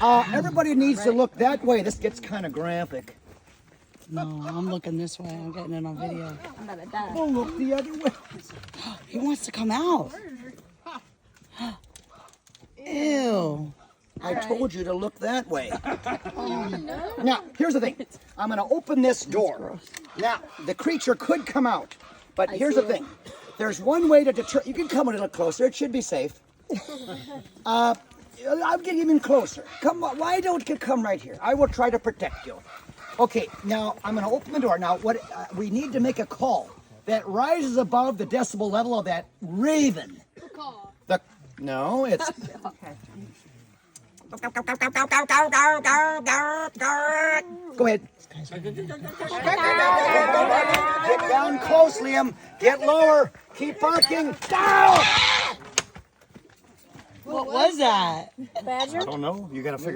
Everybody needs to look that way. This gets kind of graphic. No, I'm looking this way. I'm getting it on video. I'm about to die. Oh, look the other way. He wants to come out. Ew. I told you to look that way. Now, here's the thing. I'm going to open this door. Now, the creature could come out. But here's the thing. There's one way to deter. You can come a little closer. It should be safe. I'm getting even closer. Come on. Why don't you come right here? I will try to protect you. Okay, now I'm going to open the door. Now, what we need to make a call that rises above the decibel level of that raven. No, it's. Go ahead. Get down close, Liam. Get lower. Keep barking. Down. What was that? Badger? I don't know. You got to figure.